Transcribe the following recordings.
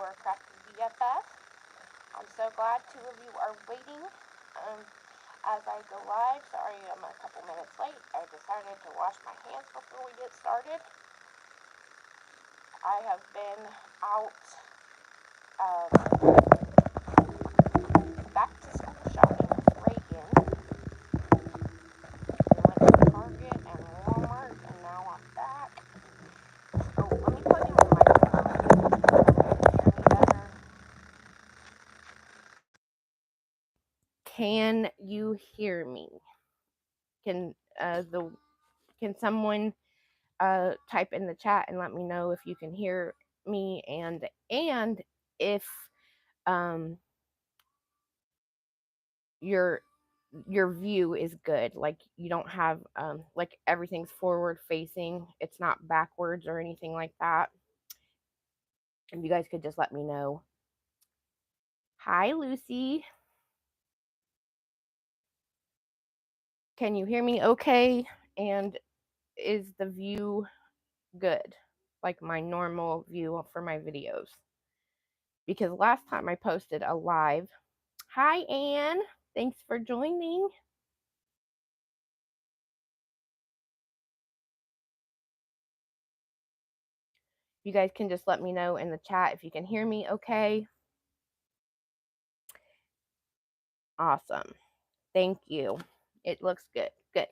your crafty BFF. I'm so glad 2 of you are waiting as I go live. Sorry I'm a couple minutes late. I decided to wash my hands before we get started. I have been out back to school shopping with Reagan. We went to Target and Walmart, and now I'm back. Oh, let me plug in my microphone. Hear me better? Can you hear me? Can someone type in the chat and let me know if you can hear me, and if your view is good, like you don't have like everything's forward facing, it's not backwards or anything like that. If you guys could just let me know. Hi, Lucy. Can you hear me okay? And is the view good, like my normal view for my videos? Because last time I posted a live. Hi, Anne. Thanks for joining. You guys can just let me know in the chat if you can hear me okay. Awesome. Thank you. It looks good. Good.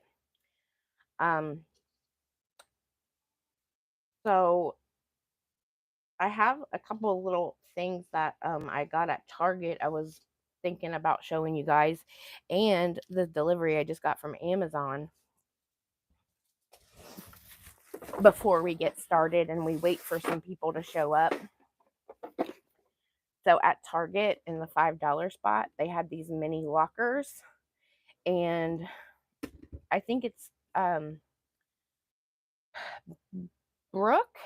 So I have a couple of little things that I got at Target. I was thinking about showing you guys, and the delivery I just got from Amazon before we get started and we wait for some people to show up. So at Target in the $5 spot, they had these mini lockers, and I think it's Brooke.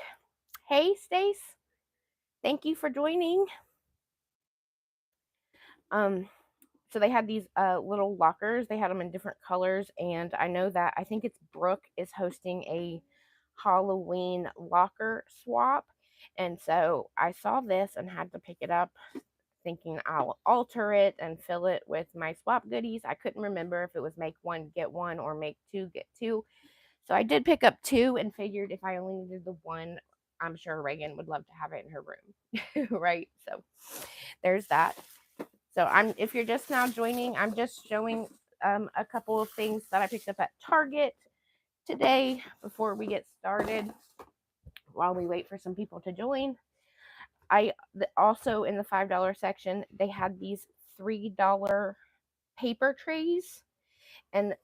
Hey, Stace. Thank you for joining. So they had these little lockers. They had them in different colors, and I know that I think it's Brooke is hosting a Halloween locker swap, and so I saw this and had to pick it up, thinking I'll alter it and fill it with my swap goodies. I couldn't remember if it was make one get one or make two get two, so I did pick up two and figured if I only needed the one, I'm sure Reagan would love to have it in her room. Right? So there's that. So if you're just now joining, I'm just showing a couple of things that I picked up at Target today before we get started, while we wait for some people to join. Also in the $5 section, they had these $3 paper trays, and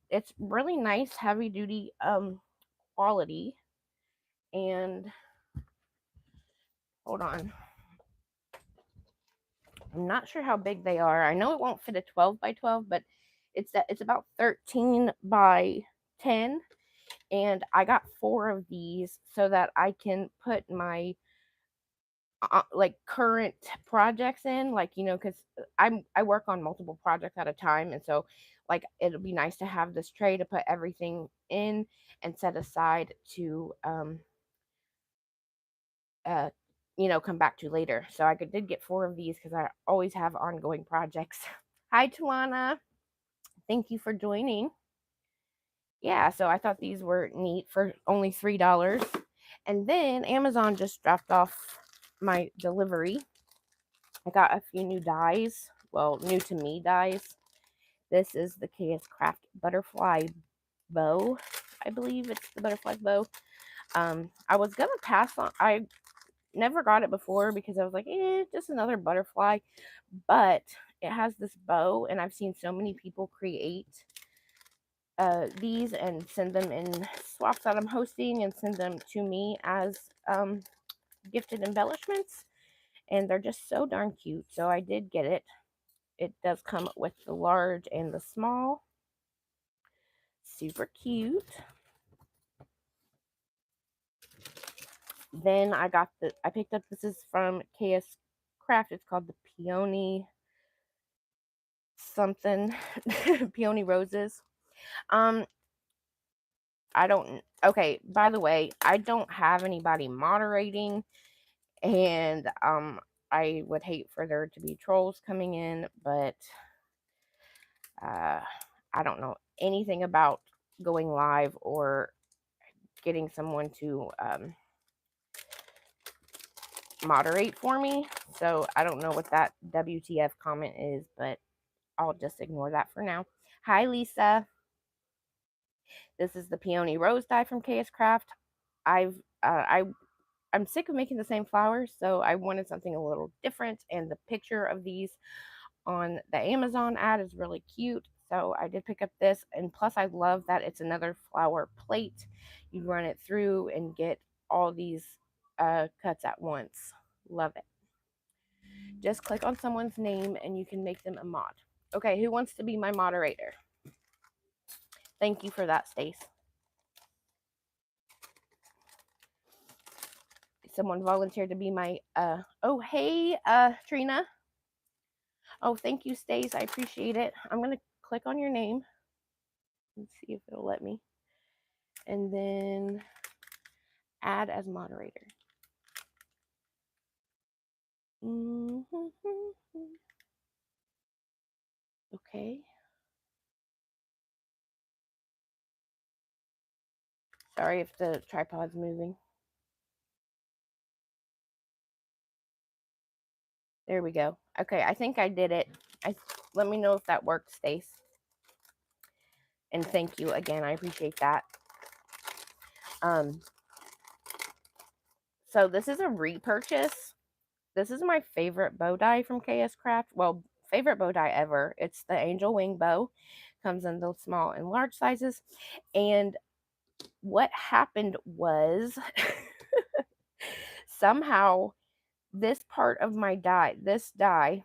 it's really nice, heavy duty quality. And hold on, I'm not sure how big they are. I know it won't fit a 12 by 12, but it's about 13 by 10, and I got 4 of these so that I can put my like current projects in, like, you know, because I work on multiple projects at a time, and so like it'll be nice to have this tray to put everything in and set aside to you know, come back to later. So I did get 4 of these because I always have ongoing projects. Hi, Tawana. Thank you for joining. Yeah, so I thought these were neat for only $3. And then Amazon just dropped off my delivery. I got a few new dies. Well, new to me dies. This is the KS Craft Butterfly Bow. I believe it's the butterfly bow. I was going to pass on. I never got it before because I was like, just another butterfly. But it has this bow, and I've seen so many people create these and send them in swaps that I'm hosting and send them to me as gifted embellishments, and they're just so darn cute. So I did get it. It does come with the large and the small. Super cute. Then I picked up, this is from KS Craft. It's called the Peony something. Peony Roses. Okay, by the way, I don't have anybody moderating, And I would hate for there to be trolls coming in, but I don't know anything about going live or getting someone to moderate for me. So I don't know what that WTF comment is, but I'll just ignore that for now. Hi, Lisa. This is the peony rose dye from KS Craft. I've I'm sick of making the same flowers, so I wanted something a little different, and the picture of these on the Amazon ad is really cute. So I did pick up this, and plus I love that it's another flower plate. You run it through and get all these cuts at once. Love it. Just click on someone's name and you can make them a mod. Okay, who wants to be my moderator? Thank you for that, Stace. Someone volunteered to be my oh hey Trina. Oh, thank you, Stace. I appreciate it. I'm gonna click on your name and see if it'll let me. And then add as moderator. Okay. Sorry if the tripod's moving. There we go. Okay, I think I did it. Let me know if that worked, Stace. And thank you again. I appreciate that. So this is a repurchase. This is my favorite bow die from KS Craft. Well, favorite bow die ever. It's the angel wing bow. Comes in those small and large sizes. And what happened was somehow this part of my die, this die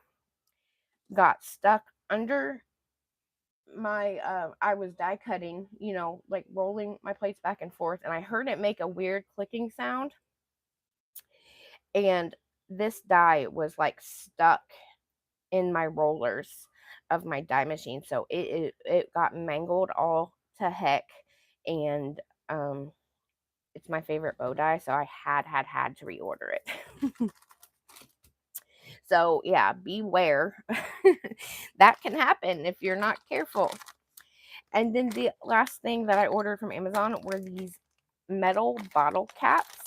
got stuck under my I was die cutting, you know, like rolling my plates back and forth, and I heard it make a weird clicking sound, and this die was like stuck in my rollers of my die machine, so it got mangled all to heck. And it's my favorite bow die, so I had to reorder it. So yeah, beware. That can happen if you're not careful. And then the last thing that I ordered from Amazon were these metal bottle caps.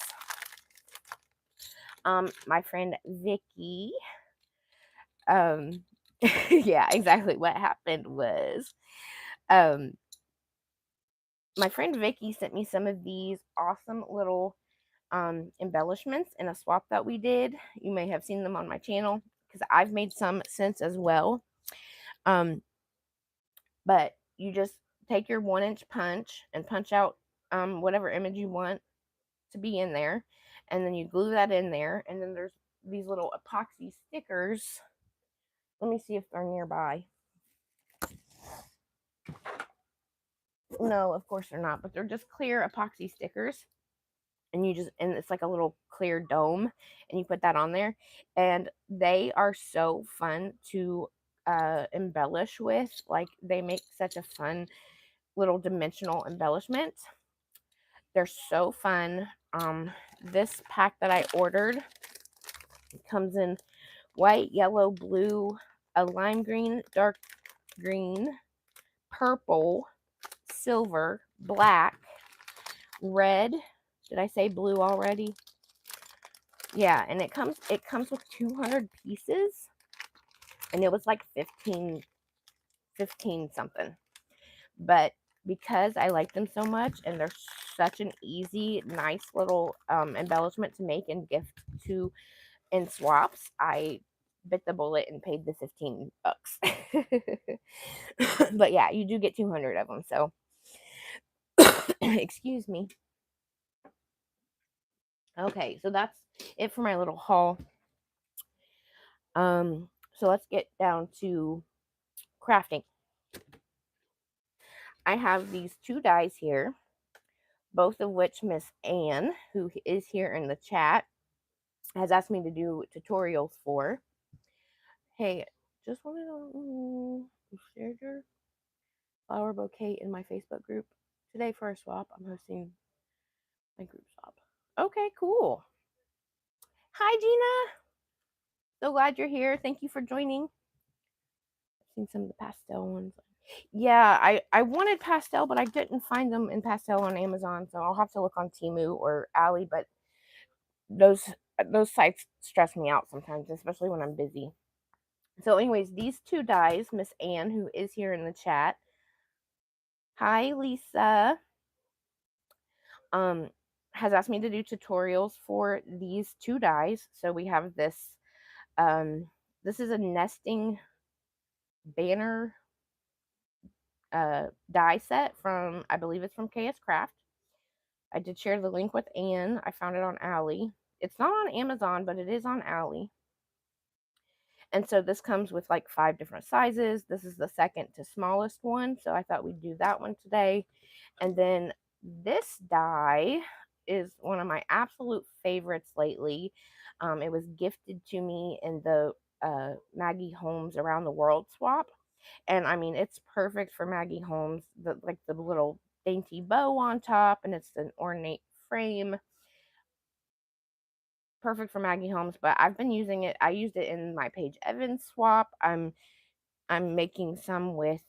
My friend Vicky, yeah, exactly what happened was, my friend Vicky sent me some of these awesome little embellishments in a swap that we did. You may have seen them on my channel because I've made some since as well. But you just take your 1-inch punch and punch out whatever image you want to be in there, and then you glue that in there. And then there's these little epoxy stickers. Let me see if they're nearby. No, of course they're not, but they're just clear epoxy stickers. And it's like a little clear dome, and you put that on there, and they are so fun to embellish with. Like, they make such a fun little dimensional embellishment. They're so fun. This pack that I ordered comes in white, yellow, blue, a lime green, dark green, purple, silver, black, red. Did I say blue already? Yeah, and it comes with 200 pieces, and it was like 15 something. But because I like them so much, and they're such an easy, nice little embellishment to make and gift to in swaps, I bit the bullet and paid the $15. But yeah, you do get 200 of them, so excuse me. Okay, so that's it for my little haul. So let's get down to crafting. I have these two dies here, both of which Miss Anne, who is here in the chat, has asked me to do tutorials for. Hey, just wanted to share your flower bouquet in my Facebook group. Today for a swap, I'm hosting my group swap. Okay, cool. Hi, Gina. So glad you're here. Thank you for joining. I've seen some of the pastel ones. Yeah, I wanted pastel, but I didn't find them in pastel on Amazon, so I'll have to look on Temu or Ali. But those those sites stress me out sometimes, especially when I'm busy. So, anyways, these two dies, Miss Anne, who is here in the chat. Hi, Lisa. Um, has asked me to do tutorials for these two dies. So we have this. This is a nesting banner die set from, I believe it's from KS Craft. I did share the link with Anne. I found it on Ali. It's not on Amazon, but it is on Ali. And so this comes with like 5 different sizes. This is the second to smallest one. So I thought we'd do that one today. And then this die is one of my absolute favorites lately. It was gifted to me in the Maggie Holmes Around the World swap. And I mean, it's perfect for Maggie Holmes. Like the little dainty bow on top, and it's an ornate frame. Perfect for Maggie Holmes, but I've been using it. I used it in my Paige Evans swap. I'm making some with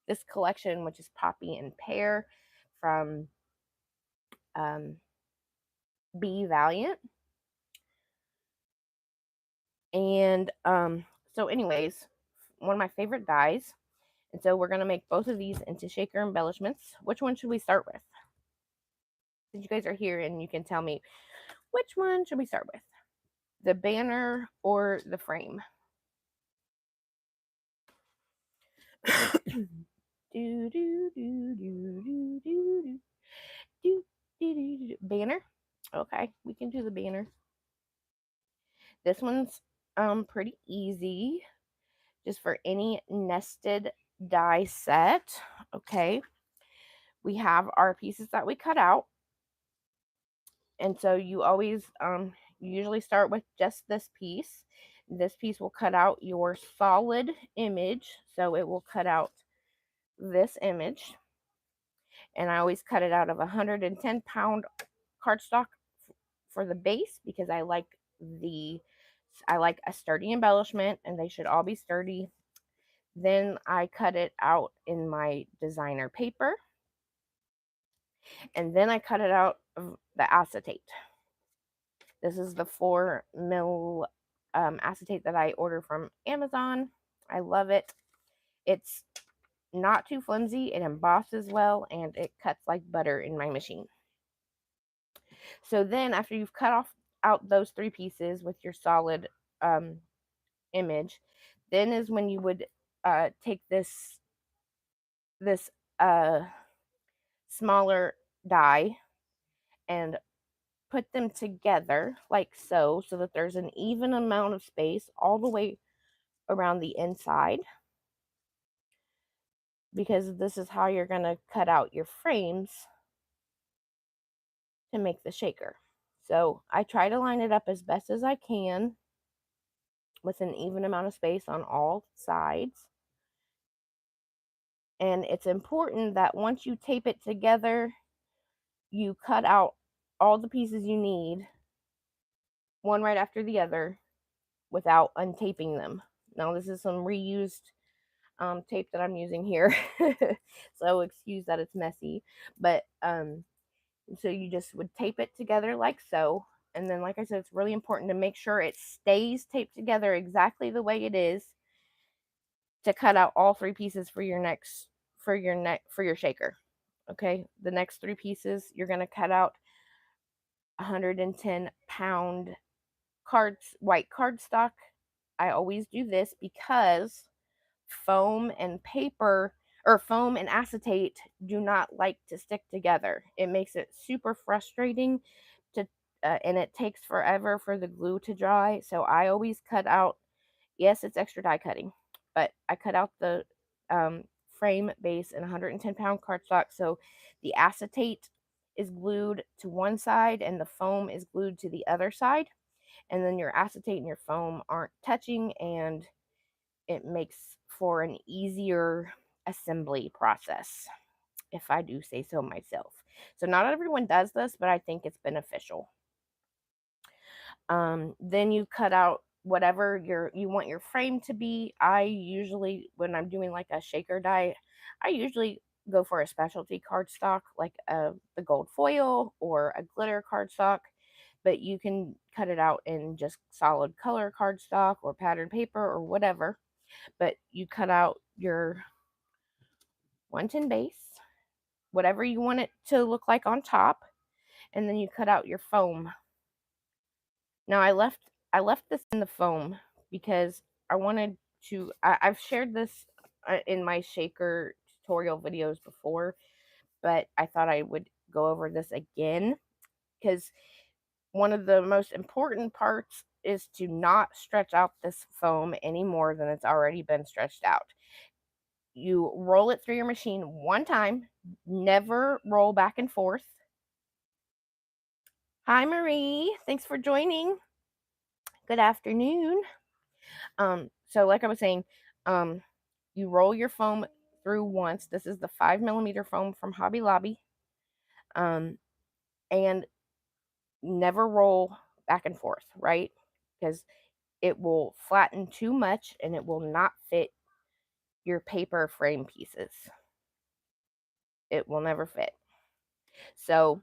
this collection, which is Poppy and Pear from um, Be Valiant. And so, anyways, one of my favorite dies. And so we're gonna make both of these into shaker embellishments. Which one should we start with? Since you guys are here and you can tell me which one should we start with? The banner or the frame? do, do, do, do, do, do, do, do, do. Banner? Okay, we can do the banner. This one's pretty easy. Just for any nested die set. Okay. We have our pieces that we cut out. And so you always you usually start with just this piece. This piece will cut out your solid image. So it will cut out this image. And I always cut it out of 110-pound cardstock for the base because I like a sturdy embellishment and they should all be sturdy. Then I cut it out in my designer paper. And then I cut it out of the acetate. This is the 4 mil acetate that I order from Amazon. I love it. It's not too flimsy. It embosses well and it cuts like butter in my machine. So then after you've cut out those 3 pieces with your solid image, then is when you would take this smaller die and put them together like so that there's an even amount of space all the way around the inside, because this is how you're going to cut out your frames to make the shaker. So I try to line it up as best as I can with an even amount of space on all sides. And it's important that once you tape it together, you cut out all the pieces you need, one right after the other, without untaping them. Now, this is some reused tape that I'm using here. So excuse that it's messy. But so you just would tape it together like so. And then, like I said, it's really important to make sure it stays taped together exactly the way it is to cut out all 3 pieces for your shaker. Okay, the next 3 pieces you're going to cut out 110-pound white cardstock. I always do this because foam and paper or foam and acetate do not like to stick together. It makes it super frustrating to and it takes forever for the glue to dry. So I always cut out, yes, it's extra die cutting, but I cut out the frame base in 110-pound cardstock so the acetate is glued to one side and the foam is glued to the other side, and then your acetate and your foam aren't touching, and it makes for an easier assembly process, if I do say so myself. So not everyone does this, but I think it's beneficial. Then you cut out whatever you want your frame to be. I usually, when I'm doing like a shaker die, I usually go for a specialty cardstock like the gold foil or a glitter cardstock, but you can cut it out in just solid color cardstock or pattern paper or whatever. But you cut out your 110 base, whatever you want it to look like on top, and then you cut out your foam. Now I left this in the foam because I wanted to. I've shared this in my shaker tutorial videos before, but I thought I would go over this again because one of the most important parts is to not stretch out this foam any more than it's already been stretched out. You roll it through your machine one time, never roll back and forth. Hi, Marie. Thanks for joining. Good afternoon. So like I was saying, um, you roll your foam through once. This is the 5 millimeter foam from Hobby Lobby. Um, and never roll back and forth, right? Because it will flatten too much and it will not fit your paper frame pieces. It will never fit. So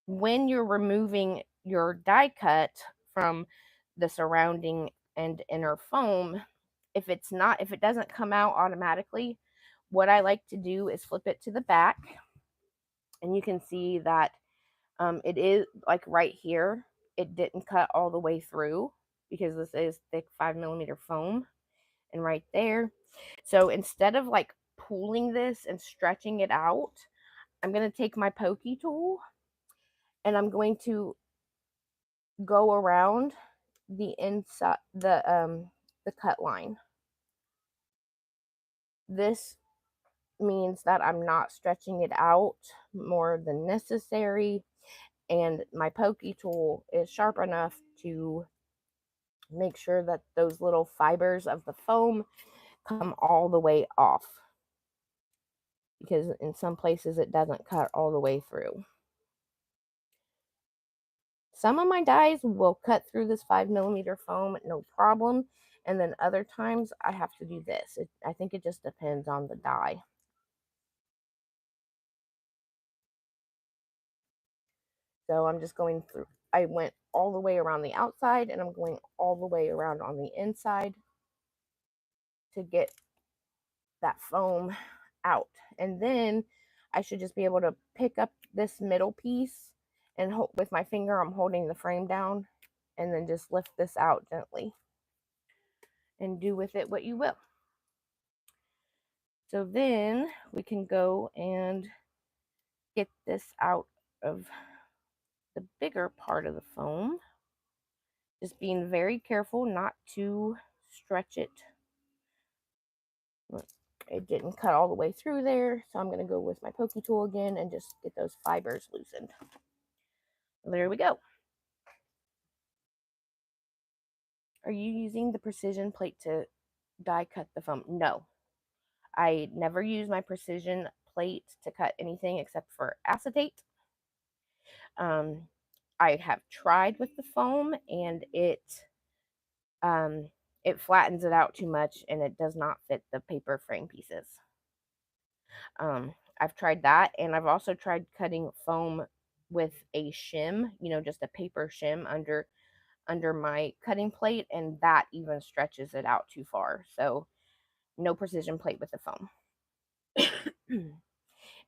when you're removing your die cut from the surrounding and inner foam, if it doesn't come out automatically, what I like to do is flip it to the back, and you can see that it is like right here, it didn't cut all the way through because this is thick 5 millimeter foam, and right there. So instead of like pulling this and stretching it out, I'm going to take my pokey tool and I'm going to go around the inside the cut line. This means that I'm not stretching it out more than necessary, and my pokey tool is sharp enough to make sure that those little fibers of the foam come all the way off, because in some places it doesn't cut all the way through. Some of my dies will cut through this 5 millimeter foam no problem, and then other times I have to do this. I think it just depends on the die. So I'm just going through, I went all the way around the outside and I'm going all the way around on the inside to get that foam out. And then I should just be able to pick up this middle piece and with my finger I'm holding the frame down, and then just lift this out gently and do with it what you will. So then we can go and get this out of the bigger part of the foam, just being very careful not to stretch it. It didn't cut all the way through there, so I'm going to go with my pokey tool again and just get those fibers loosened. There we go. Are you using the precision plate to die cut the foam? No. I never use my precision plate to cut anything except for acetate. I have tried with the foam, and it flattens it out too much and it does not fit the paper frame pieces. I've tried that, and I've also tried cutting foam with a shim, just a paper shim under my cutting plate, and that even stretches it out too far. So no precision plate with the foam.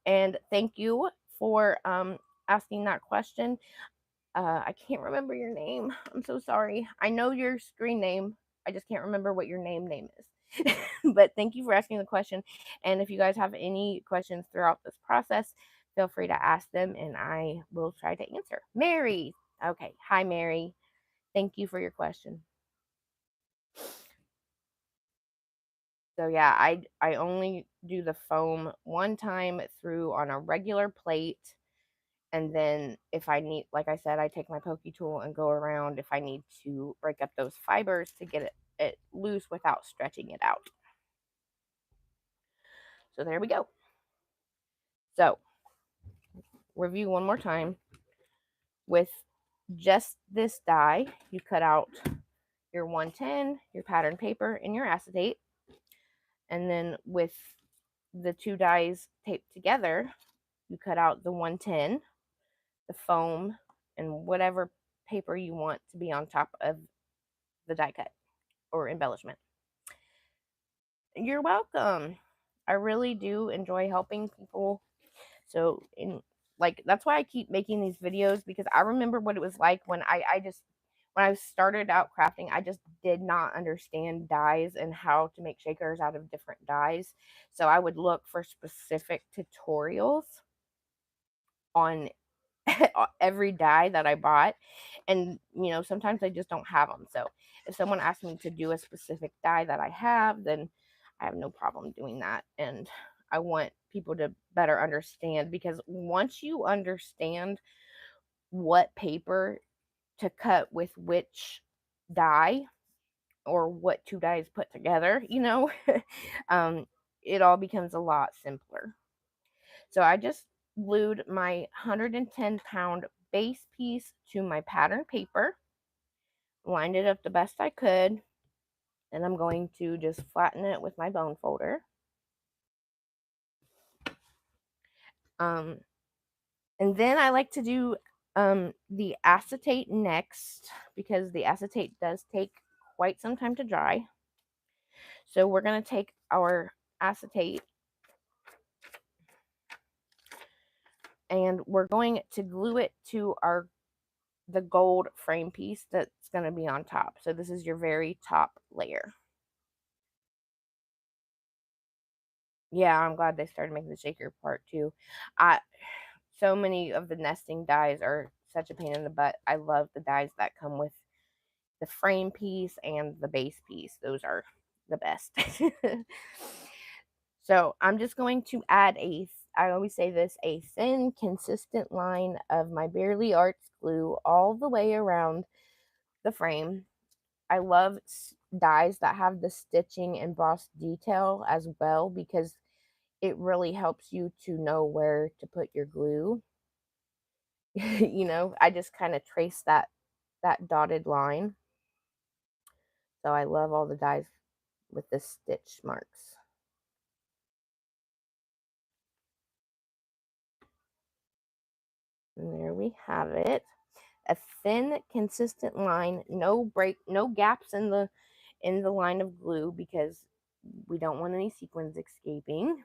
And thank you for asking that question. I can't remember your name. I'm so sorry. I know your screen name. I just can't remember what your name is. But thank you for asking the question. And if you guys have any questions throughout this process, feel free to ask them and I will try to answer. Mary. Okay. Hi, Mary. Thank you for your question. So yeah, I only do the foam one time through on a regular plate. And then if I need, like I said, I take my pokey tool and go around if I need to break up those fibers to get it loose without stretching it out. So there we go. So review one more time with just this die, you cut out your 110, your pattern paper, and your acetate. And then with the two dies taped together, you cut out the 110, the foam, and whatever paper you want to be on top of the die cut or embellishment. You're welcome. I really do enjoy helping people. So that's why I keep making these videos, because I remember what it was like when I started out crafting. I just did not understand dyes and how to make shakers out of different dyes. So I would look for specific tutorials on every dye that I bought. And, sometimes I just don't have them. So if someone asks me to do a specific dye that I have, then I have no problem doing that. And I want people to better understand, because once you understand what paper to cut with which dye, or what two dyes put together, um, it all becomes a lot simpler. So I just glued my 110-pound base piece to my pattern paper, lined it up the best I could, and I'm going to just flatten it with my bone folder. And then I like to do the acetate next, because the acetate does take quite some time to dry. So we're going to take our acetate and we're going to glue it to the gold frame piece that's going to be on top. So this is your very top layer. Yeah, I'm glad they started making the shaker part too. So many of the nesting dies are such a pain in the butt. I love the dies that come with the frame piece and the base piece. Those are the best. So I'm just going to add I always say this, a thin, consistent line of my Barely Arts glue all the way around the frame. I love dies that have the stitching embossed detail as well, because it really helps you to know where to put your glue. I just kind of trace that dotted line. So I love all the dies with the stitch marks. And there we have it. A thin, consistent line, no gaps in the line of glue, because we don't want any sequins escaping.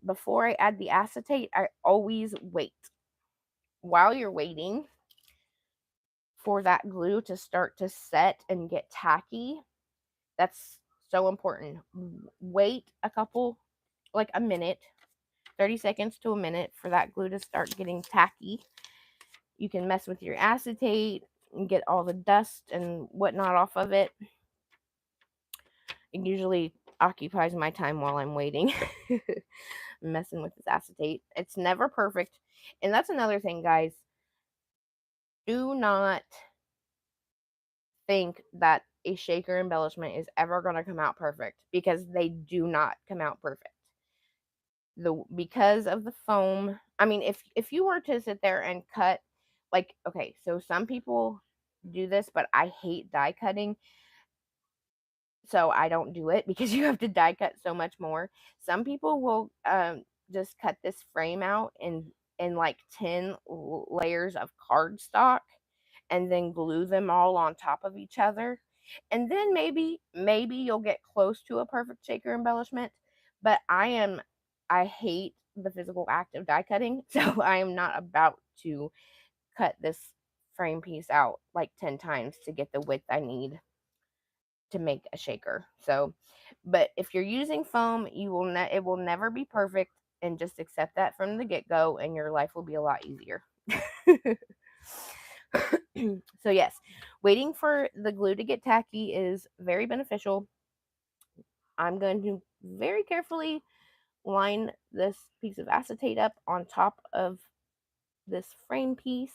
Before I add the acetate, I always wait. While you're waiting for that glue to start to set and get tacky, that's so important. Wait like a minute, 30 seconds to a minute, for that glue to start getting tacky. You can mess with your acetate and get all the dust and whatnot off of it. It usually occupies my time while I'm waiting. Messing with this acetate. It's never perfect. And that's another thing, guys. Do not think that a shaker embellishment is ever going to come out perfect, because they do not come out perfect. Because of the foam. I mean, if you were to sit there and cut, like, okay, so some people do this, but I hate die cutting, so I don't do it, because you have to die cut so much more. Some people will just cut this frame out in like 10 layers of cardstock, and then glue them all on top of each other. And then maybe you'll get close to a perfect shaker embellishment. But I hate the physical act of die cutting, so I am not about to cut this frame piece out like 10 times to get the width I need to make a shaker. So, but if you're using foam, it will never be perfect, and just accept that from the get-go, and your life will be a lot easier. So yes, waiting for the glue to get tacky is very beneficial. I'm going to very carefully line this piece of acetate up on top of this frame piece.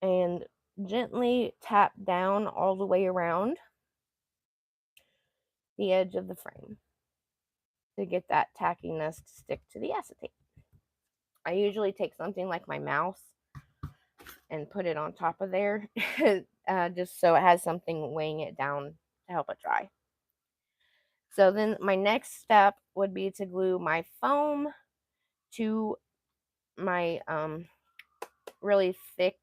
And gently tap down all the way around the edge of the frame to get that tackiness to stick to the acetate. I usually take something like my mouse and put it on top of there, just so it has something weighing it down to help it dry. So then my next step would be to glue my foam to my really thick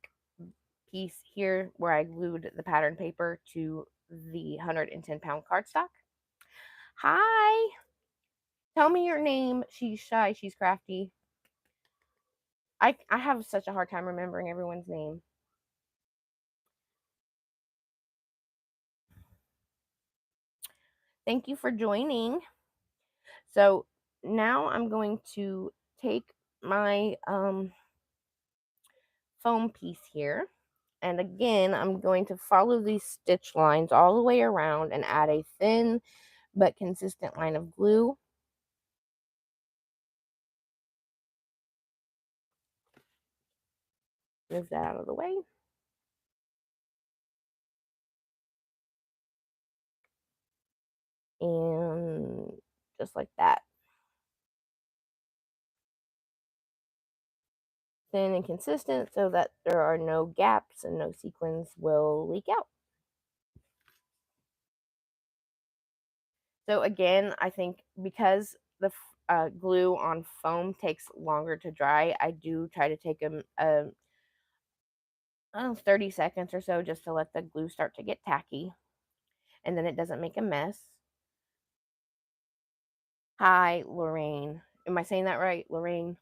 piece here where I glued the pattern paper to the 110-pound cardstock. Hi, tell me your name. She's shy, she's crafty. I have such a hard time remembering everyone's name. Thank you for joining. So now I'm going to take my foam piece here. And again, I'm going to follow these stitch lines all the way around and add a thin but consistent line of glue. Move that out of the way. And just like that. Thin and consistent so that there are no gaps and no sequins will leak out. So again, I think because the glue on foam takes longer to dry, I do try to take a 30 seconds or so just to let the glue start to get tacky, and then it doesn't make a mess. Hi, Lorraine. Am I saying that right, Lorraine?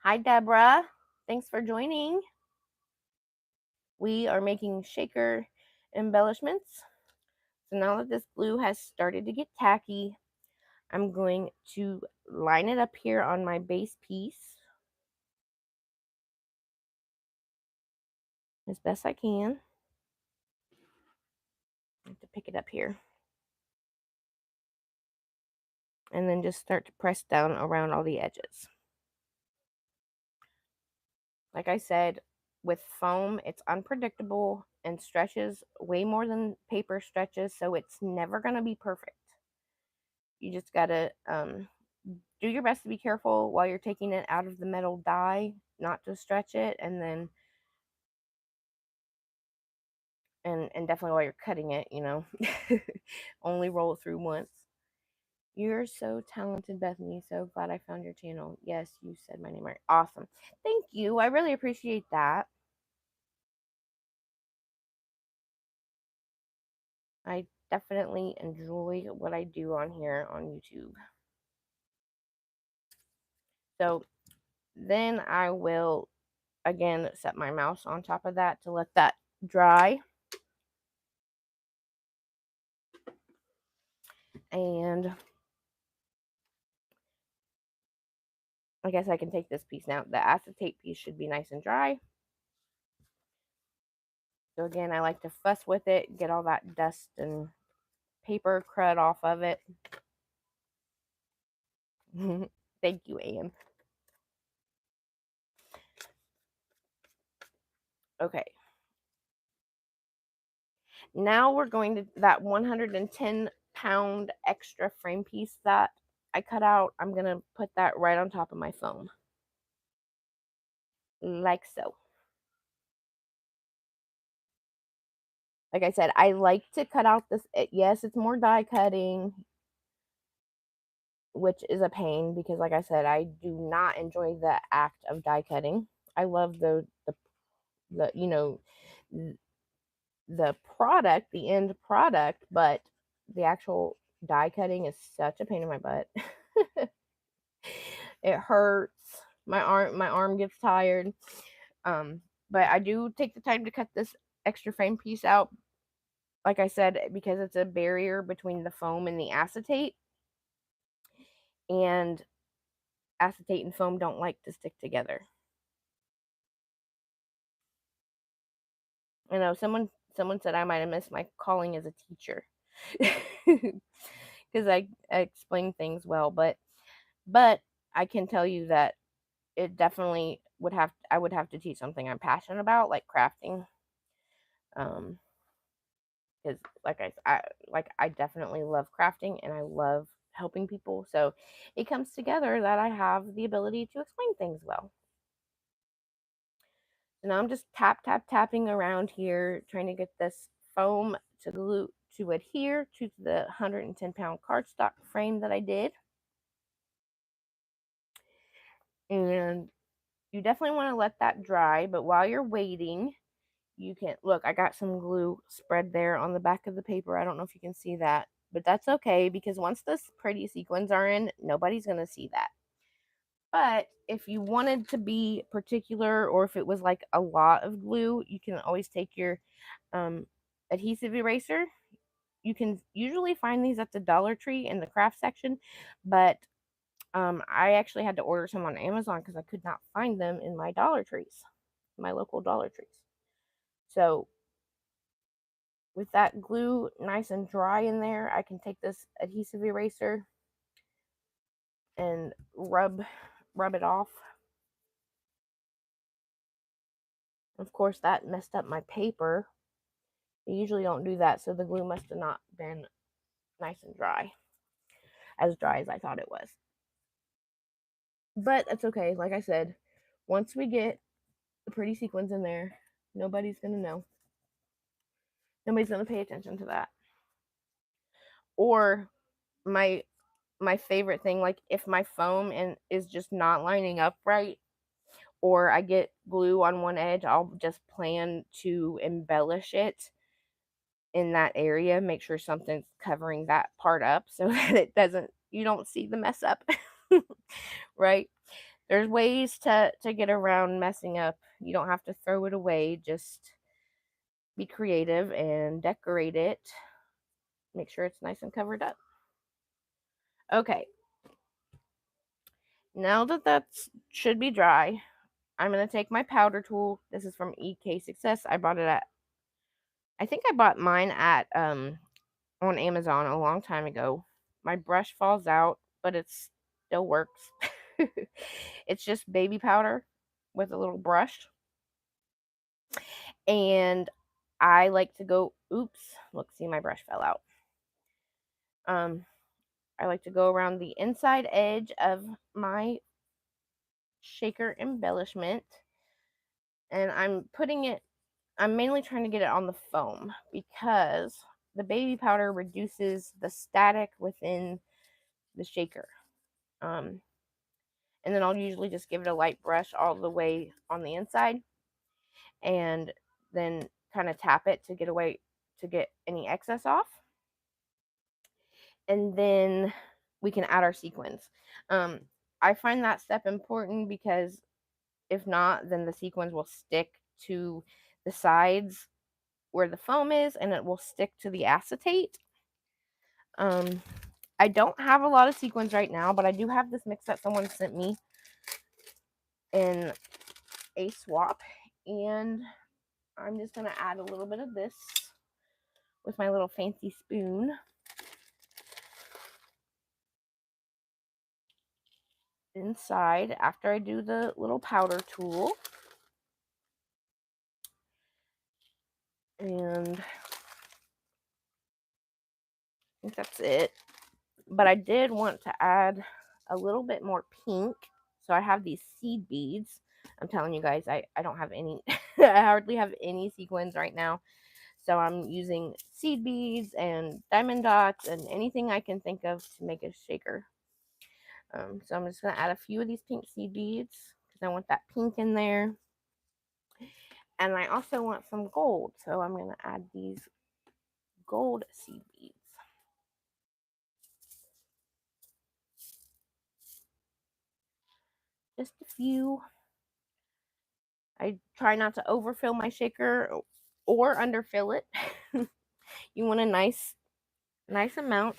Hi, Deborah. Thanks for joining. We are making shaker embellishments. So now that this glue has started to get tacky, I'm going to line it up here on my base piece as best I can. I have to pick it up here. And then just start to press down around all the edges. Like I said, with foam, it's unpredictable and stretches way more than paper stretches, so it's never going to be perfect. You just got to do your best to be careful while you're taking it out of the metal die, not to stretch it, and then and definitely while you're cutting it, you know, only roll it through once. You're so talented, Bethany. So glad I found your channel. Yes, you said my name right. Awesome. Thank you. I really appreciate that. I definitely enjoy what I do on here on YouTube. So then I will again set my mouse on top of that to let that dry. And I guess I can take this piece now. The acetate piece should be nice and dry. So again, I like to fuss with it, get all that dust and paper crud off of it. Thank you, Anne. Okay. Now we're going to that 110-pound extra frame piece that I cut out. I'm going to put that right on top of my foam. Like so. Like I said, I like to cut out this. Yes, it's more die cutting, which is a pain because, like I said, I do not enjoy the act of die cutting. I love the you know, the product, the end product, but the actual die cutting is such a pain in my butt. It hurts. My arm gets tired. But I do take the time to cut this extra frame piece out. Like I said, because it's a barrier between the foam and the acetate. And acetate and foam don't like to stick together. I know someone said I might have missed my calling as a teacher. Because I explain things well, but I can tell you that it definitely I would have to teach something I'm passionate about, like crafting. Because like I definitely love crafting and I love helping people. So it comes together that I have the ability to explain things well. So now I'm just tapping around here, trying to get this foam to glue to adhere to the 110-pound cardstock frame that I did. And you definitely want to let that dry, but while you're waiting, you can look, I got some glue spread there on the back of the paper. I don't know if you can see that, but that's okay because once those pretty sequins are in, nobody's going to see that. But if you wanted to be particular, or if it was like a lot of glue, you can always take your adhesive eraser. You can usually find these at the Dollar Tree in the craft section, but I actually had to order some on Amazon because I could not find them in my Dollar Trees, my local Dollar Trees. So with that glue nice and dry in there, I can take this adhesive eraser and rub it off. Of course, that messed up my paper. I usually don't do that, so the glue must have not been nice and dry, as dry as I thought it was. But that's okay. Like I said, once we get the pretty sequins in there, nobody's going to know. Nobody's going to pay attention to that. Or my favorite thing, like if my foam is just not lining up right, or I get glue on one edge, I'll just plan to embellish it in that area, make sure something's covering that part up so that you don't see the mess up. Right? There's ways to get around messing up. You don't have to throw it away, just be creative and decorate it. Make sure it's nice and covered up. Okay. Now that should be dry, I'm going to take my powder tool. This is from EK Success. I think I bought mine at on Amazon a long time ago. My brush falls out, but it still works. It's just baby powder with a little brush. And I like to go, oops, look, see, my brush fell out. I like to go around the inside edge of my shaker embellishment, and I'm mainly trying to get it on the foam because the baby powder reduces the static within the shaker. And then I'll usually just give it a light brush all the way on the inside, and then kind of tap it to get any excess off. And then we can add our sequins. I find that step important because if not, then the sequins will stick to the sides where the foam is, and it will stick to the acetate. I don't have a lot of sequins right now, but I do have this mix that someone sent me in a swap, and I'm just going to add a little bit of this with my little fancy spoon. Inside after I do the little powder tool. And I think that's it. But I did want to add a little bit more pink. So I have these seed beads. I'm telling you guys, I don't have any, I hardly have any sequins right now. So I'm using seed beads and diamond dots and anything I can think of to make a shaker. So I'm just going to add a few of these pink seed beads because I want that pink in there. And I also want some gold. So I'm going to add these gold seed beads. Just a few. I try not to overfill my shaker or underfill it. You want a nice amount.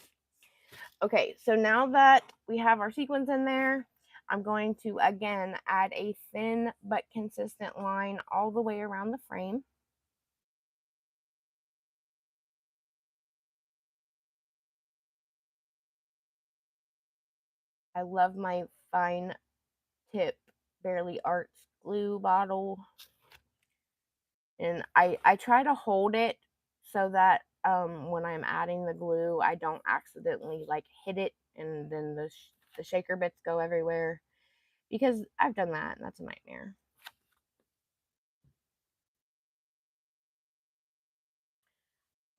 Okay, so now that we have our sequins in there, I'm going to again add a thin but consistent line all the way around the frame. I love my fine tip Barely Arts glue bottle. And I try to hold it so that when I'm adding the glue, I don't accidentally like hit it and then the shaker bits go everywhere, because I've done that and that's a nightmare.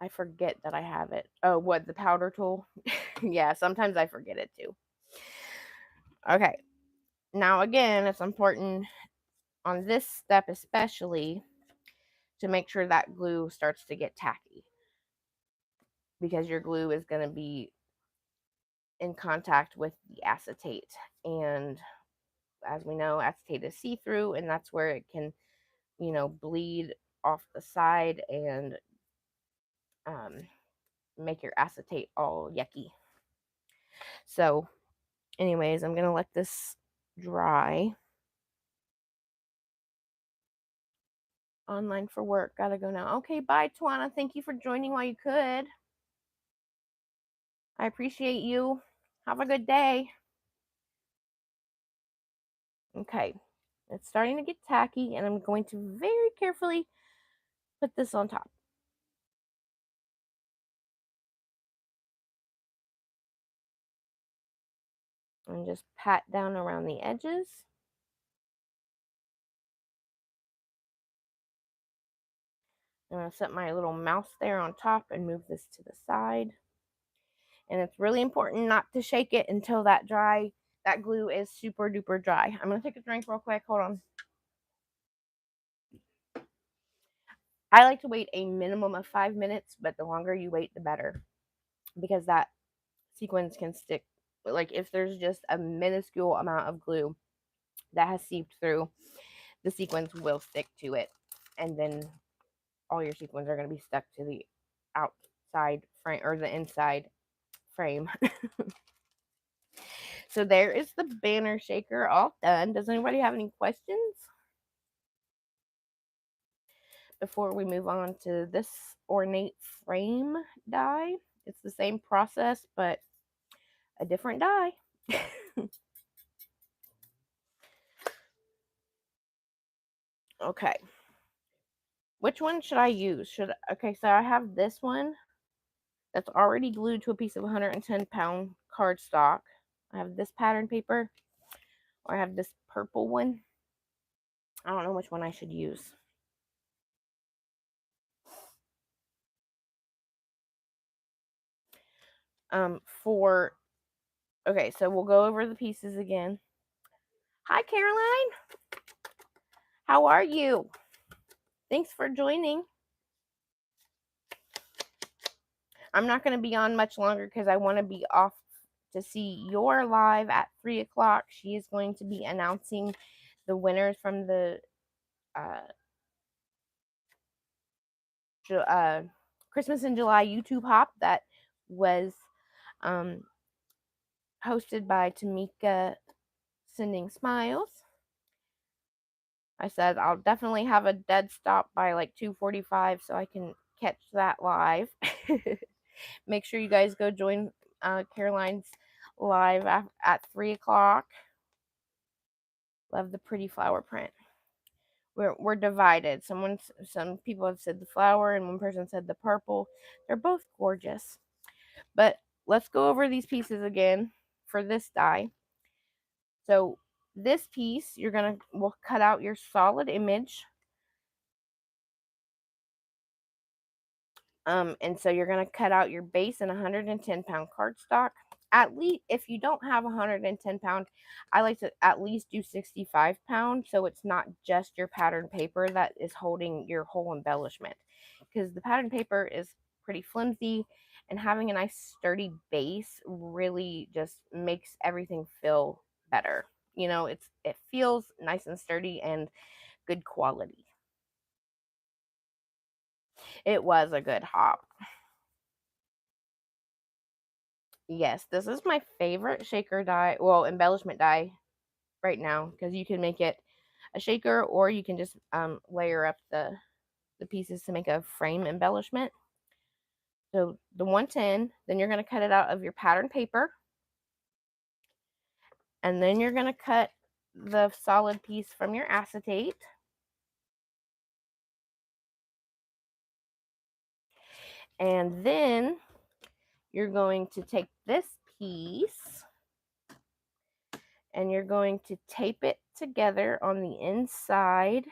I forget that I have it. Oh, what, the powder tool? Yeah, sometimes I forget it too. Okay, now again, it's important on this step especially to make sure that glue starts to get tacky, because your glue is going to be in contact with the acetate, and as we know, acetate is see-through, and that's where it can, bleed off the side and um, make your acetate all yucky. So anyways, I'm gonna let this dry. Online for work, gotta go now. Okay, bye, Tawana. Thank you for joining while you could. I appreciate you. Have a good day. Okay, it's starting to get tacky, and I'm going to very carefully put this on top. And just pat down around the edges. I'm going to set my little mouse there on top and move this to the side. And it's really important not to shake it until that glue is super duper dry. I'm going to take a drink real quick. Hold on. I like to wait a minimum of 5 minutes, but the longer you wait, the better, because that sequins can stick. Like if there's just a minuscule amount of glue that has seeped through, the sequins will stick to it, and then all your sequins are going to be stuck to the outside frame or the inside frame. So there is the banner shaker all done. Does anybody have any questions before we move on to this ornate frame die? It's the same process, but a different die. Okay. Which one should I use? Okay, so I have this one that's already glued to a piece of 110-pound cardstock. I have this pattern paper, or I have this purple one. I don't know which one I should use. Okay, so we'll go over the pieces again. Hi, Caroline. How are you? Thanks for joining. I'm not going to be on much longer because I want to be off to see your live at 3 o'clock. She is going to be announcing the winners from the Christmas in July YouTube hop that was hosted by Tamika Sending Smiles. I said I'll definitely have a dead stop by like 2:45 so I can catch that live. Make sure you guys go join Caroline's live at 3 o'clock. Love the pretty flower print. We're divided. Some people have said the flower, and one person said the purple. They're both gorgeous. But let's go over these pieces again for this die. So this piece, we'll cut out your solid image. And so you're going to cut out your base in 110-pound cardstock. At least, if you don't have 110-pound, I like to at least do 65-pound, so it's not just your pattern paper that is holding your whole embellishment, because the pattern paper is pretty flimsy, and having a nice sturdy base really just makes everything feel better. It feels nice and sturdy and good quality. It was a good hop. Yes, this is my favorite shaker die, well, embellishment die right now, because you can make it a shaker, or you can just layer up the pieces to make a frame embellishment. So the 110, then you're going to cut it out of your pattern paper, and then you're going to cut the solid piece from your acetate. And then you're going to take this piece, and you're going to tape it together on the inside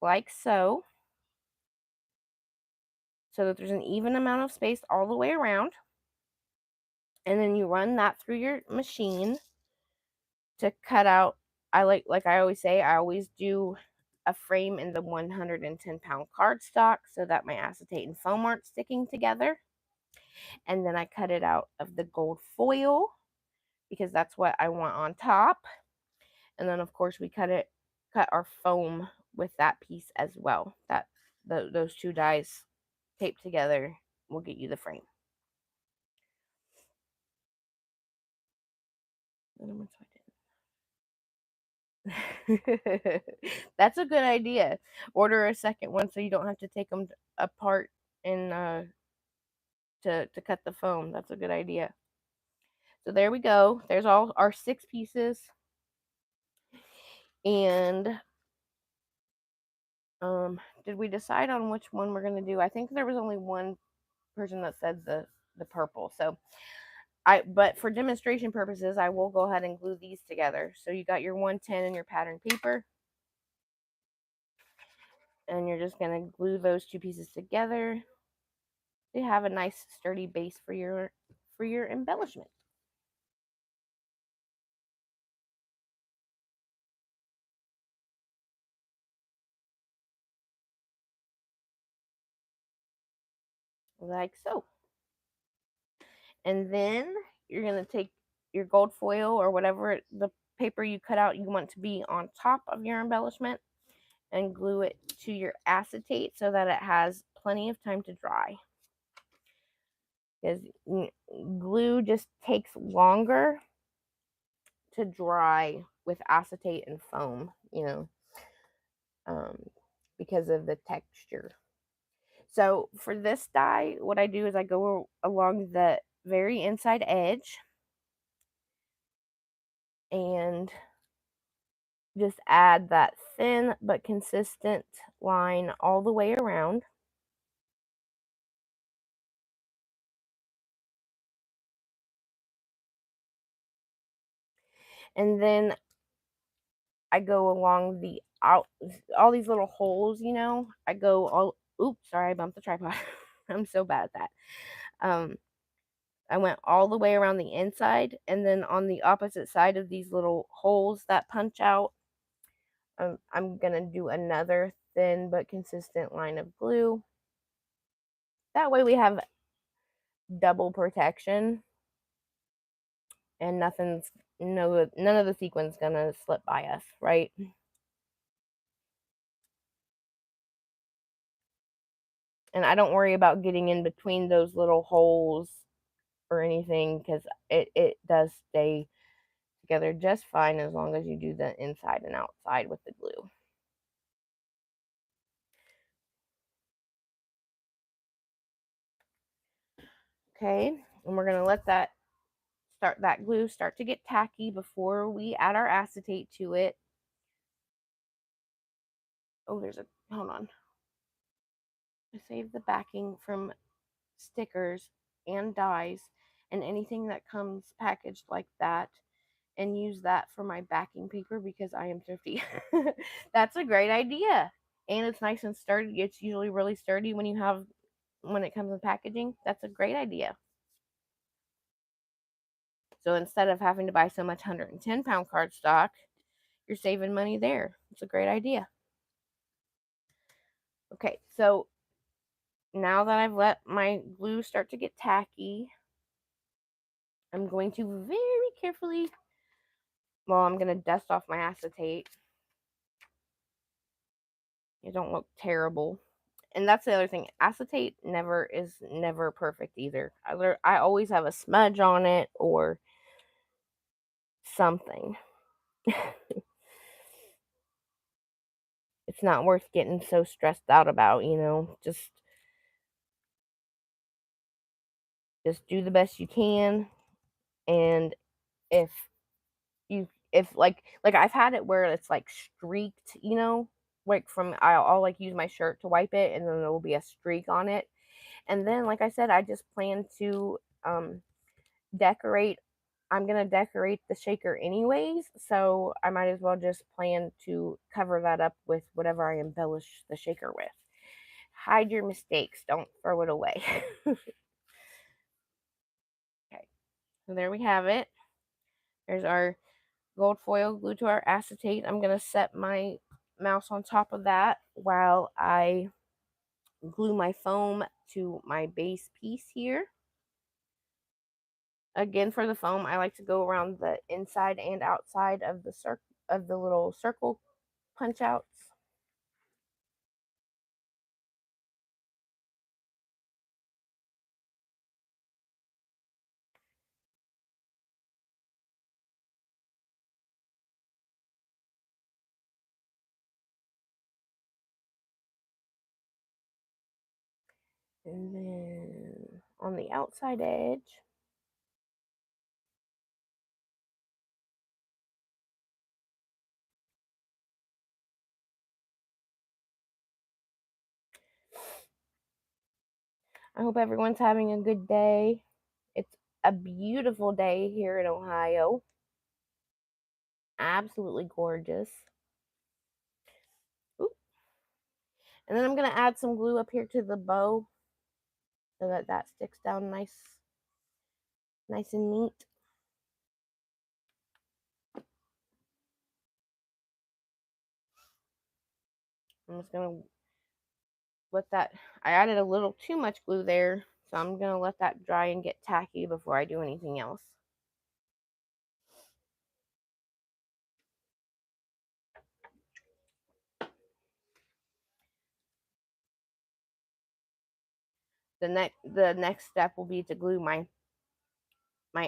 like so that there's an even amount of space all the way around. And then you run that through your machine to cut out. Like I always say, I always do a frame in the 110-pound cardstock so that my acetate and foam aren't sticking together. And then I cut it out of the gold foil because that's what I want on top. And then of course we cut our foam with that piece as well. Those two dies taped together will get you the frame. That's a good idea. Order a second one so you don't have to take them apart and to cut the foam. That's a good idea. So there we go. There's all our 6 pieces. And did we decide on which one we're going to do? I think there was only one person that said the purple. So but for demonstration purposes, I will go ahead and glue these together. So you got your 110 and your pattern paper. And you're just going to glue those 2 pieces together to have a nice sturdy base for your embellishment. Like so. And then you're going to take your gold foil or whatever the paper you cut out you want to be on top of your embellishment and glue it to your acetate so that it has plenty of time to dry. Because glue just takes longer to dry with acetate and foam, because of the texture. So for this die, what I do is I go along the very inside edge and just add that thin but consistent line all the way around. And then I go along all these little holes, I go all, oops, sorry, I bumped the tripod. I'm so bad at that. I went all the way around the inside, and then on the opposite side of these little holes that punch out, I'm going to do another thin but consistent line of glue. That way we have double protection and none of the sequins going to slip by us, right? And I don't worry about getting in between those little holes or anything because it does stay together just fine as long as you do the inside and outside with the glue. Okay, and we're going to let that glue start to get tacky before we add our acetate to it. Oh, hold on. I saved the backing from stickers and dies and anything that comes packaged like that, and use that for my backing paper because I am thrifty. That's a great idea. And it's nice and sturdy. It's usually really sturdy when it comes in packaging. That's a great idea. So instead of having to buy so much 110-pound cardstock, you're saving money there. It's a great idea. Okay, so now that I've let my glue start to get tacky, I'm going to very carefully, I'm going to dust off my acetate. It don't look terrible. And that's the other thing. Acetate is never perfect either. I always have a smudge on it or something. It's not worth getting so stressed out about, just do the best you can. And if like I've had it where it's like streaked, like I'll like use my shirt to wipe it and then there will be a streak on it. And then, like I said, I just plan to decorate. I'm going to decorate the shaker anyways, so I might as well just plan to cover that up with whatever I embellish the shaker with. Hide your mistakes, don't throw it away. Okay, so there we have it. There's our gold foil glued to our acetate. I'm going to set my mouse on top of that while I glue my foam to my base piece here. Again, for the foam, I like to go around the inside and outside of the little circle punch outs. And then on the outside edge, I hope everyone's having a good day. It's a beautiful day here in Ohio. Absolutely gorgeous. Ooh. And then I'm going to add some glue up here to the bow so that that sticks down nice and neat. I'm just going to let that, I added a little too much glue there, so I'm going to let that dry and get tacky before I do anything else. The next step will be to glue my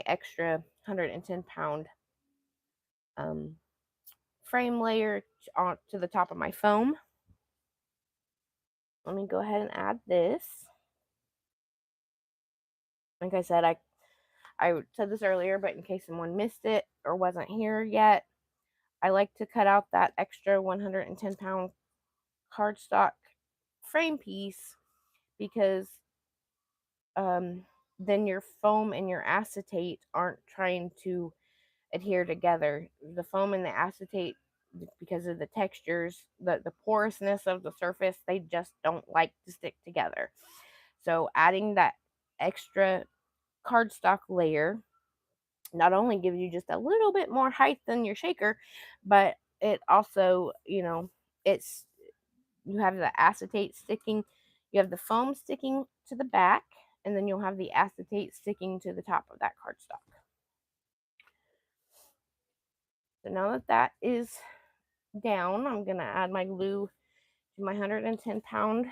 extra 110-pound frame layer on to the top of my foam. Let me go ahead and add this. Like I said, I said this earlier, but in case someone missed it or wasn't here yet, I like to cut out that extra 110-pound cardstock frame piece because then your foam and your acetate aren't trying to adhere together. The foam and the acetate, because of the textures, the porousness of the surface, they just don't like to stick together. So adding that extra cardstock layer not only gives you just a little bit more height than your shaker, but it also, it's you have the acetate sticking, you have the foam sticking to the back, and then you'll have the acetate sticking to the top of that cardstock. So now that that is down, I'm going to add my glue to my 110-pound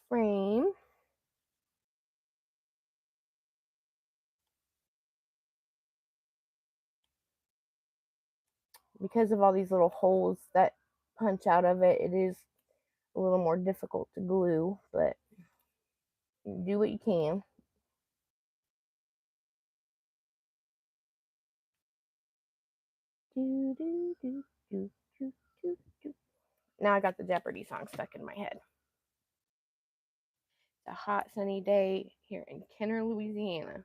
frame. Because of all these little holes that punch out of it, it is a little more difficult to glue, but do what you can. Now I got the Jeopardy song stuck in my head. It's a hot, sunny day here in Kenner, Louisiana.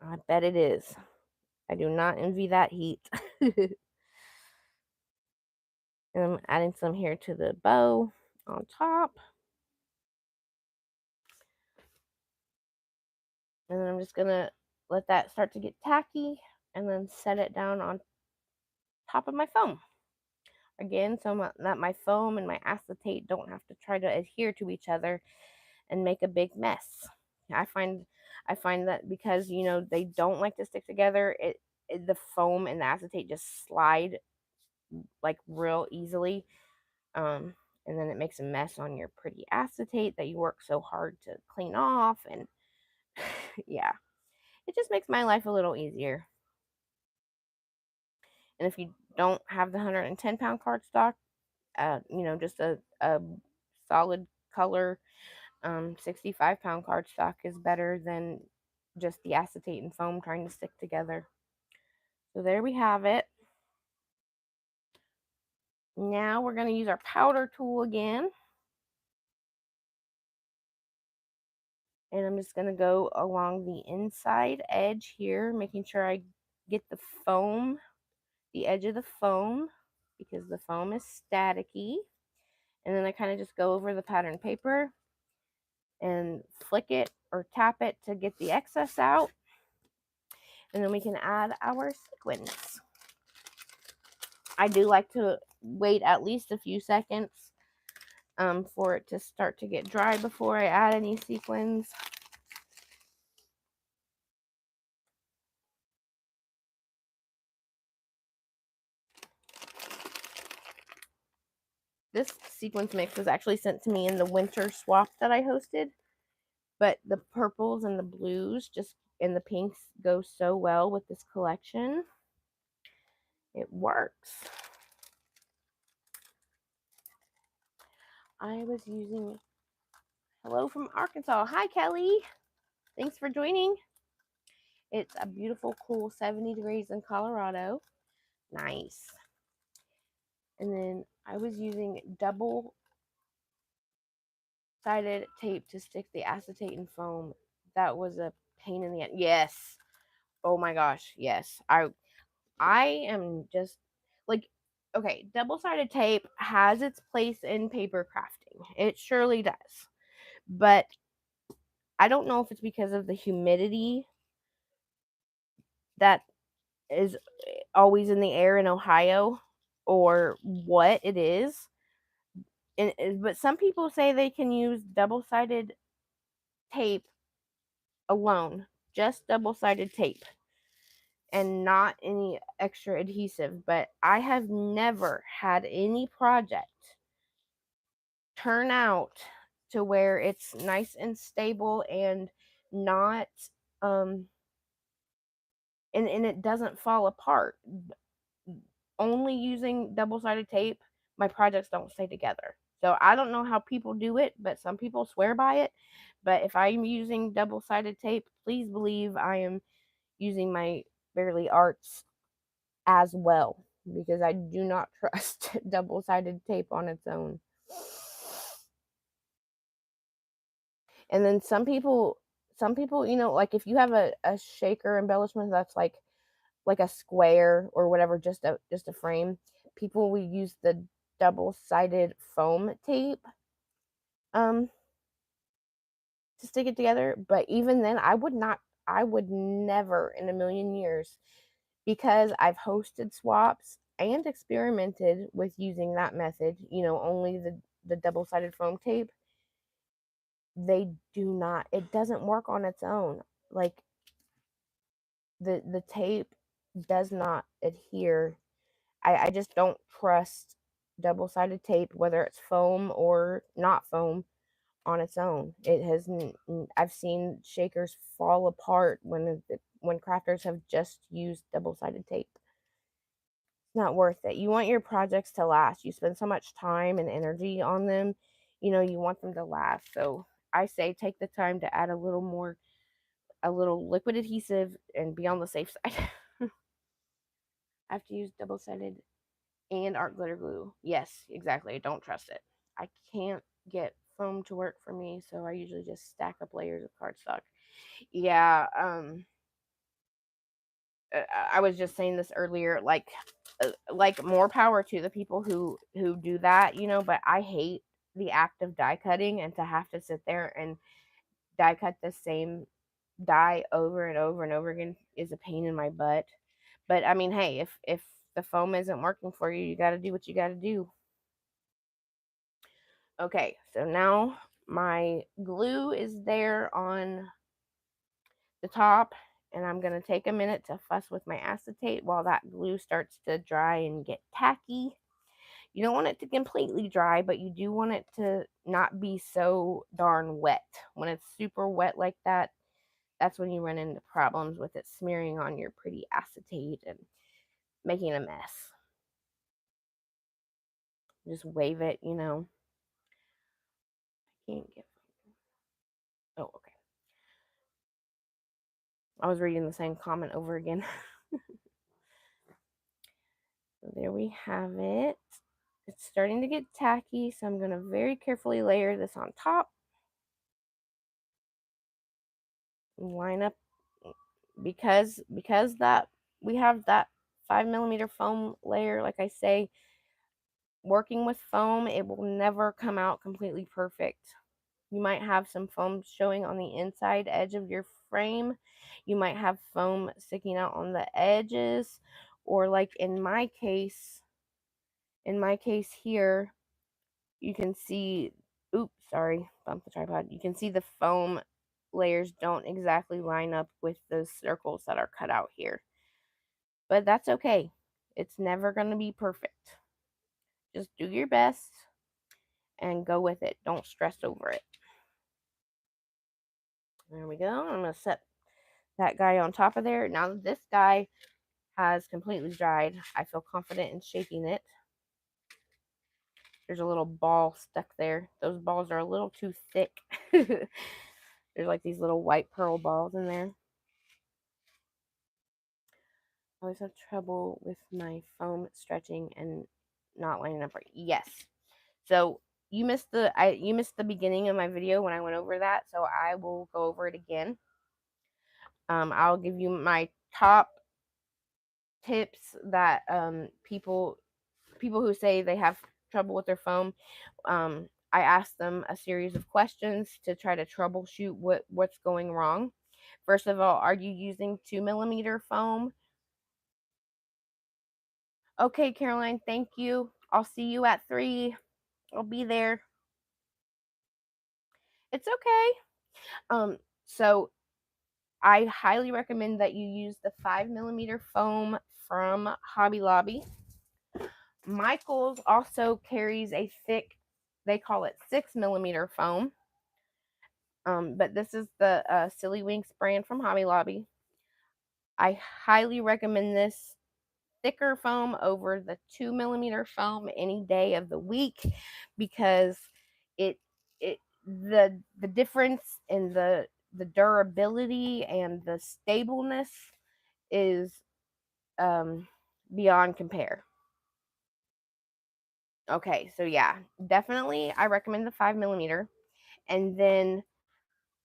I bet it is. I do not envy that heat. And I'm adding some here to the bow on top. And then I'm just going to let that start to get tacky and then set it down on top of my foam. Again, so that my foam and my acetate don't have to try to adhere to each other and make a big mess. I find that because they don't like to stick together, the foam and the acetate just slide like real easily, and then it makes a mess on your pretty acetate that you work so hard to clean off, and yeah, it just makes my life a little easier. And if you don't have the 110-pound cardstock, just a solid color 65-pound cardstock is better than just the acetate and foam trying to stick together. So there we have it. Now we're going to use our powder tool again. And I'm just going to go along the inside edge here, making sure I get the foam, the edge of the foam, because the foam is staticky. And then I kind of just go over the pattern paper and flick it or tap it to get the excess out. And then we can add our sequins. I do like to wait at least a few seconds for it to start to get dry before I add any sequins. This sequence mix was actually sent to me in the winter swap that I hosted, but the purples and the blues just and the pinks go so well with this collection. It works. I was using hello from Arkansas. Hi, Kelly. Thanks for joining. It's a beautiful, cool 70 degrees in Colorado. Nice. And then I was using double-sided tape to stick the acetate and foam. That was a pain in the end. Yes. Oh my gosh. Yes. I am just like, okay, double-sided tape has its place in paper crafting. It surely does. But I don't know if it's because of the humidity that is always in the air in Ohio or what it is. But some people say they can use double-sided tape alone, just double-sided tape and not any extra adhesive. But I have never had any project turn out to where it's nice and stable and not and it doesn't fall apart. Only using double-sided tape, my projects don't stay together. So I don't know how people do it, but some people swear by it. But if I'm using double-sided tape, please believe I am using my Barely Arts as well, because I do not trust double-sided tape on its own. And then some people, like if you have a shaker embellishment that's like a square or whatever, just a frame, people will use the double-sided foam tape to stick it together. But even then, I would never in a million years, because I've hosted swaps and experimented with using that method, only the double-sided foam tape. They do not, it doesn't work on its own. Like the tape does not adhere. I just don't trust double-sided tape, whether it's foam or not foam, on its own. It has. I've seen shakers fall apart when crafters have just used double-sided tape. It's not worth it. You want your projects to last. You spend so much time and energy on them. You want them to last. So I say take the time to add a little liquid adhesive and be on the safe side. I have to use double-sided and art glitter glue. Yes, exactly. I don't trust it. I can't get foam to work for me, so I usually just stack up layers of cardstock. Yeah, I was just saying this earlier, like more power to the people who do that, but I hate the act of die cutting, and to have to sit there and die cut the same die over and over and over again is a pain in my butt. But I mean, hey, if the foam isn't working for you, you got to do what you got to do. Okay, so now my glue is there on the top, and I'm going to take a minute to fuss with my acetate while that glue starts to dry and get tacky. You don't want it to completely dry, but you do want it to not be so darn wet. When it's super wet like that, that's when you run into problems with it smearing on your pretty acetate and making a mess. Just wave it, I can't get. Oh, okay. I was reading the same comment over again. So there we have it. It's starting to get tacky, so I'm going to very carefully layer this on top. line up because that we have that 5 millimeter foam layer. Like I say, working with foam, it will never come out completely perfect. You might have some foam showing on the inside edge of your frame. You might have foam sticking out on the edges, or like in my case here, you can see, oops, sorry, bumped the tripod. You can see the foam layers don't exactly line up with the circles that are cut out here. But that's okay. It's never going to be perfect. Just do your best and go with it. Don't stress over it. There we go. I'm going to set that guy on top of there. Now that this guy has completely dried, I feel confident in shaking it. There's a little ball stuck there. Those balls are a little too thick. There's like these little white pearl balls in there. I always have trouble with my foam stretching and not lining up right. Yes. So you missed the beginning of my video when I went over that, so I will go over it again. I'll give you my top tips that people who say they have trouble with their foam. I ask them a series of questions to try to troubleshoot what's going wrong. First of all, are you using 2 millimeter foam? Okay, Caroline, thank you. I'll see you at 3. I'll be there. It's okay. So I highly recommend that you use the 5 millimeter foam from Hobby Lobby. Michaels also carries a thick, they call it 6 millimeter foam. But this is the Silly Winks brand from Hobby Lobby. I highly recommend this thicker foam over the 2 millimeter foam any day of the week, because it the difference in the durability and the stableness is beyond compare. Okay, so yeah, definitely I recommend the 5 millimeter. And then,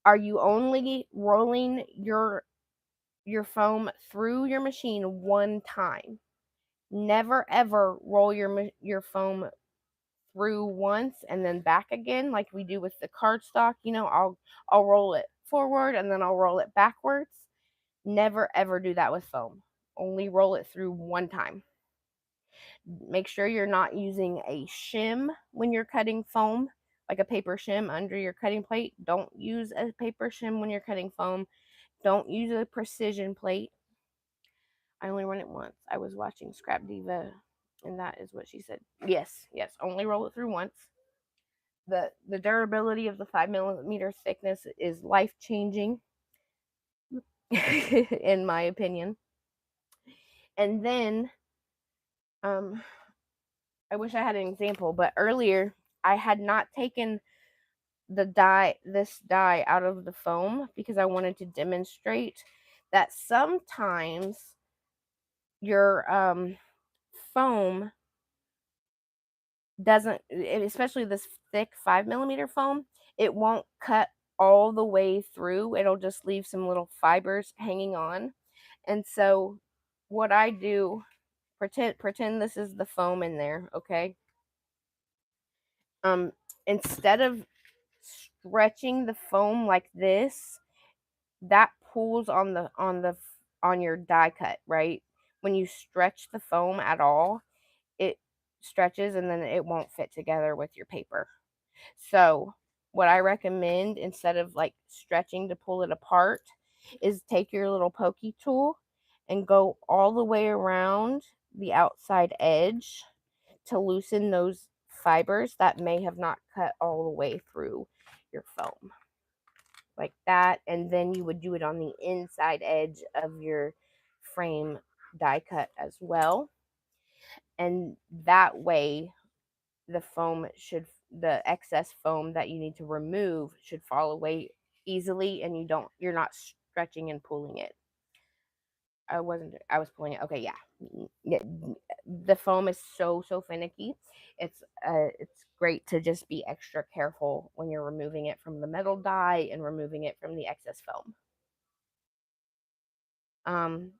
are you only rolling your foam through your machine one time? Never ever roll your foam through once and then back again like we do with the cardstock. I'll roll it forward and then I'll roll it backwards. Never ever do that with foam. Only roll it through one time. Make sure you're not using a shim when you're cutting foam, like a paper shim under your cutting plate. Don't use a paper shim when you're cutting foam. Don't use a precision plate. I only run it once. I was watching Scrap Diva, and that is what she said. Yes, only roll it through once. The durability of the 5 millimeter thickness is life changing, in my opinion. And then, I wish I had an example, but earlier I had not taken this dye out of the foam because I wanted to demonstrate that sometimes your foam doesn't, especially this thick 5 millimeter foam, it won't cut all the way through. It'll just leave some little fibers hanging on. And so what I do, pretend this is the foam in there, okay? Instead of stretching the foam like this, that pulls on your die cut, right? When you stretch the foam at all, it stretches and then it won't fit together with your paper. So what I recommend, instead of like stretching to pull it apart, is take your little pokey tool and go all the way around the outside edge to loosen those fibers that may have not cut all the way through your foam, like that. And then you would do it on the inside edge of your frame die cut as well. And that way the excess foam that you need to remove should fall away easily, and you're not stretching and pulling it. I was pulling it. Okay, yeah. The foam is so finicky. It's great to just be extra careful when you're removing it from the metal die and removing it from the excess foam. Um,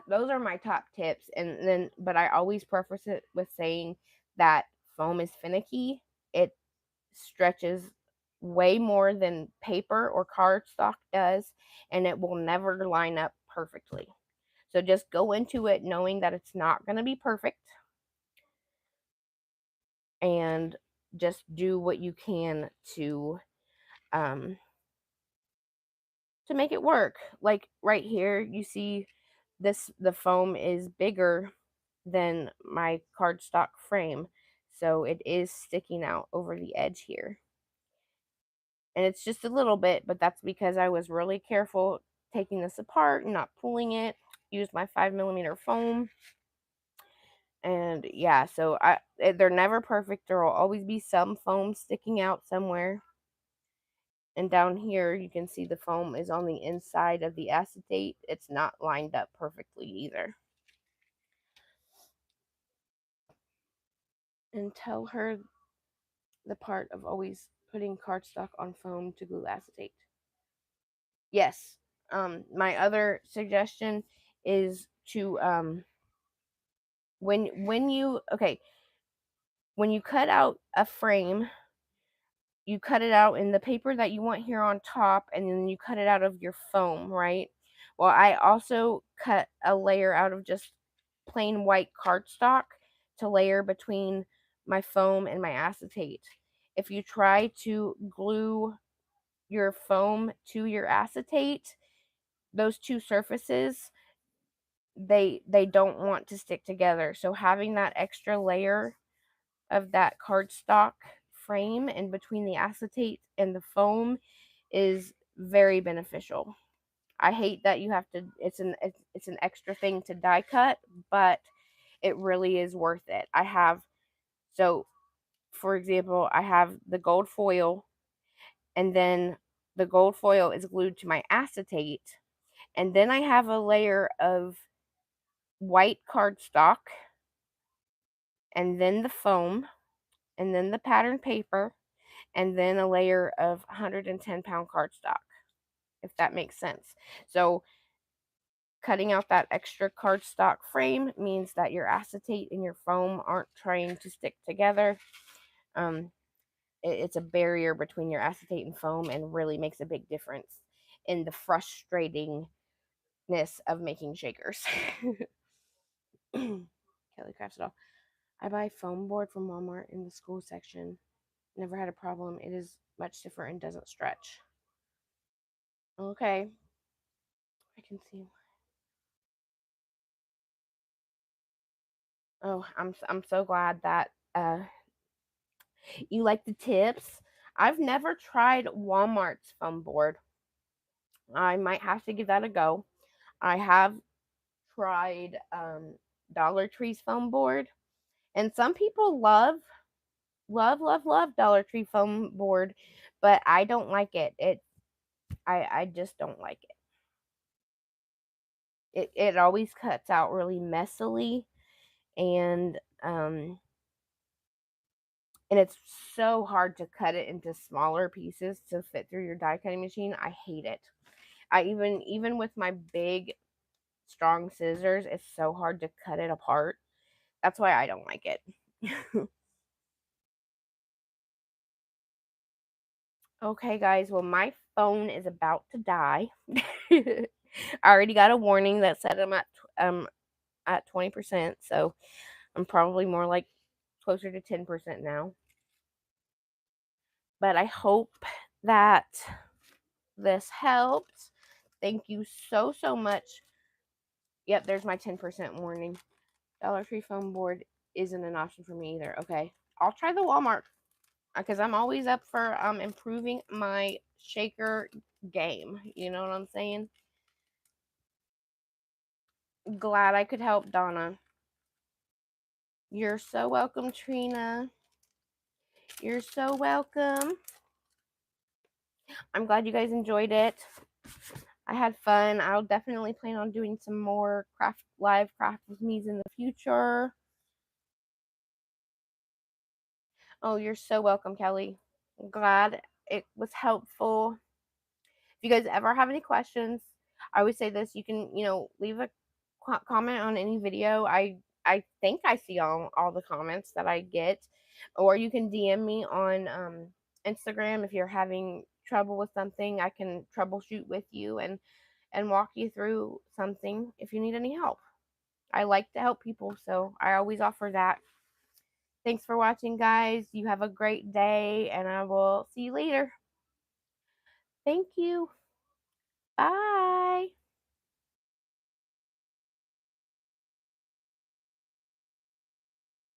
those are my top tips, and then but I always preface it with saying that foam is finicky. It stretches way more than paper or cardstock does, and it will never line up perfectly. So just go into it knowing that it's not going to be perfect, and just do what you can um to make it work. Like right here, you see the foam is bigger than my cardstock frame, so it is sticking out over the edge here. And it's just a little bit, but that's because I was really careful taking this apart and not pulling it. Used my 5mm foam, and yeah, so they're never perfect. There will always be some foam sticking out somewhere. And down here, you can see the foam is on the inside of the acetate. It's not lined up perfectly either. And tell her the part of always putting cardstock on foam to glue acetate. Yes. My other suggestion is to when you when you cut out a frame, you cut it out in the paper that you want here on top, and then you cut it out of your foam, right? Well, I also cut a layer out of just plain white cardstock to layer between my foam and my acetate. If you try to glue your foam to your acetate, those two surfaces, they don't want to stick together. So having that extra layer of that cardstock frame in between the acetate and the foam is very beneficial. I hate that you have to it's an extra thing to die cut, but it really is worth it. I have so for example, I have the gold foil, and then the gold foil is glued to my acetate, and then I have a layer of white cardstock, and then the foam, and then the pattern paper, and then a layer of 110-pound cardstock, if that makes sense. So cutting out that extra cardstock frame means that your acetate and your foam aren't trying to stick together. Um, it's a barrier between your acetate and foam, and really makes a big difference in the frustratingness of making shakers. Kelly crafts it all. I buy foam board from Walmart in the school section. Never had a problem. It is much stiffer and doesn't stretch. Okay, I can see. Oh, I'm so glad that you like the tips. I've never tried Walmart's foam board. I might have to give that a go. I have tried Dollar Tree's foam board, and some people love Dollar Tree foam board, but I don't like it. I just don't like it. It always cuts out really messily, and and it's so hard to cut it into smaller pieces to fit through your die cutting machine. I hate it. I even with my big strong scissors, it's so hard to cut it apart. That's why I don't like it. Okay, guys. Well, my phone is about to die. I already got a warning that said I'm at 20%, so I'm probably more like closer to 10% now. But I hope that this helped. Thank you so much. Yep, there's my 10% warning. Dollar Tree foam board isn't an option for me either. Okay, I'll try the Walmart because I'm always up for improving my shaker game. You know what I'm saying? Glad I could help, Donna. You're so welcome, Trina. You're so welcome. I'm glad you guys enjoyed it. I had fun. I'll definitely plan on doing some more live craft with me's in the future. Oh, you're so welcome, Kelly. I'm glad it was helpful. If you guys ever have any questions, I always say this, you can, leave a comment on any video. I think I see all the comments that I get, or you can DM me on Instagram if you're having trouble with something. I can troubleshoot with you and walk you through something if you need any help. I like to help people, so I always offer that. Thanks for watching, guys. You have a great day, and I will see you later. Thank you. Bye.